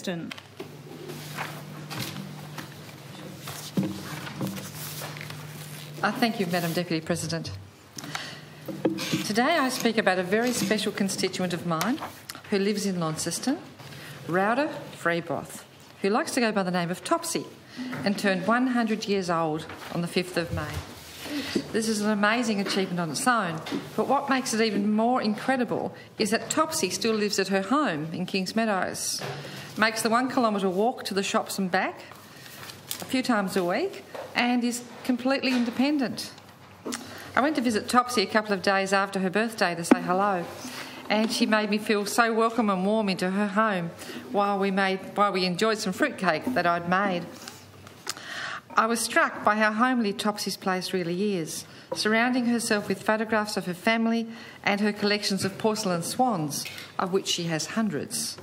Launceston. Thank you, Madam Deputy President. Today I speak about a very special constituent of mine who lives in Launceston, Rhoda Freeboth, who likes to go by the name of Topsy and turned 100 years old on the 5th of May. This is an amazing achievement on its own, but what makes it even more incredible is that Topsy still lives at her home in Kings Meadows, makes the 1 kilometre walk to the shops and back a few times a week, and is completely independent. I went to visit Topsy a couple of days after her birthday to say hello, and she made me feel so welcome and warm into her home while we enjoyed some fruitcake that I'd made. I was struck by how homely Topsy's place really is, surrounding herself with photographs of her family and her collections of porcelain swans, of which she has hundreds,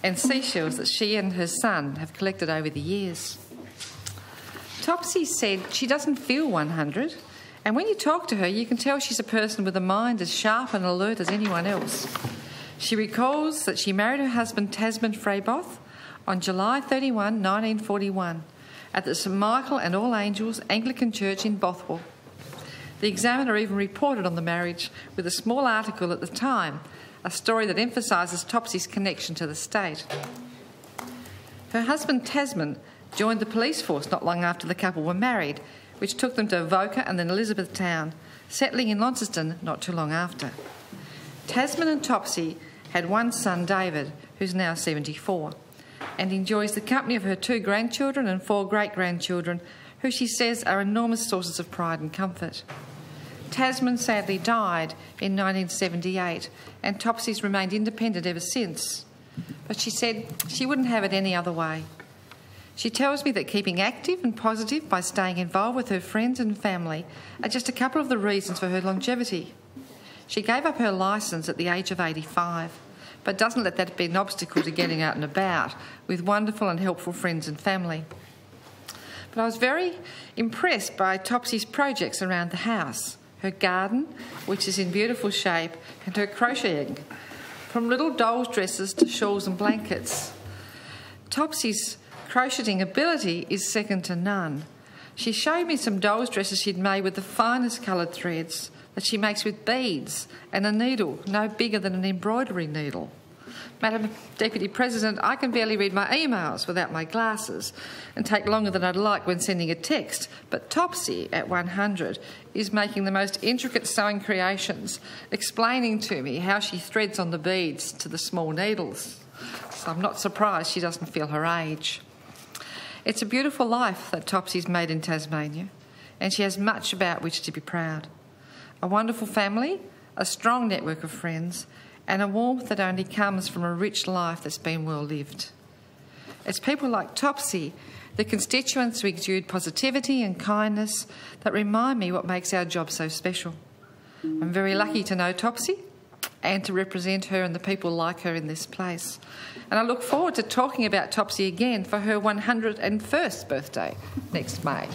and seashells that she and her son have collected over the years. Topsy said she doesn't feel 100, and when you talk to her, you can tell she's a person with a mind as sharp and alert as anyone else. She recalls that she married her husband Tasman Freeboth on July 31, 1941, at the St Michael and All Angels Anglican Church in Bothwell. The Examiner even reported on the marriage with a small article at the time, a story that emphasises Topsy's connection to the state. Her husband Tasman joined the police force not long after the couple were married, which took them to Avoca and then Elizabethtown, settling in Launceston not too long after. Tasman and Topsy had one son, David, who's now 74, and enjoys the company of her 2 grandchildren and 4 great-grandchildren, who she says are enormous sources of pride and comfort. Tasman sadly died in 1978, and Topsy's remained independent ever since. But she said she wouldn't have it any other way. She tells me that keeping active and positive by staying involved with her friends and family are just a couple of the reasons for her longevity. She gave up her licence at the age of 85, but doesn't let that be an obstacle to getting out and about with wonderful and helpful friends and family. But I was very impressed by Topsy's projects around the house, her garden, which is in beautiful shape, and her crocheting, from little dolls' dresses to shawls and blankets. Topsy's crocheting ability is second to none. She showed me some dolls' dresses she'd made with the finest coloured threads that she makes with beads and a needle no bigger than an embroidery needle. Madam Deputy President, I can barely read my emails without my glasses and take longer than I'd like when sending a text, but Topsy, at 100, is making the most intricate sewing creations, explaining to me how she threads on the beads to the small needles. So I'm not surprised she doesn't feel her age. It's a beautiful life that Topsy's made in Tasmania, and she has much about which to be proud. A wonderful family, a strong network of friends, and a warmth that only comes from a rich life that's been well lived. It's people like Topsy, the constituents who exude positivity and kindness, that remind me what makes our job so special. I'm very lucky to know Topsy and to represent her and the people like her in this place. And I look forward to talking about Topsy again for her 101st birthday next May.